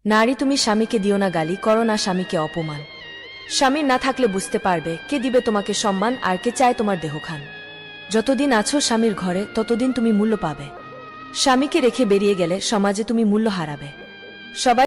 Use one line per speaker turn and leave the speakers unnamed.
নারী, তুমি স্বামীকে দিও না গালি, করো না স্বামীকে অপমান। স্বামীর না থাকলে বুঝতে পারবে কে দিবে তোমাকে সম্মান আর কে চায় তোমার দেহখান। যতদিন আছো স্বামীর ঘরে ততদিন তুমি মূল্য পাবে। স্বামীকে রেখে বেরিয়ে গেলে সমাজে তুমি মূল্য হারাবে। সবাই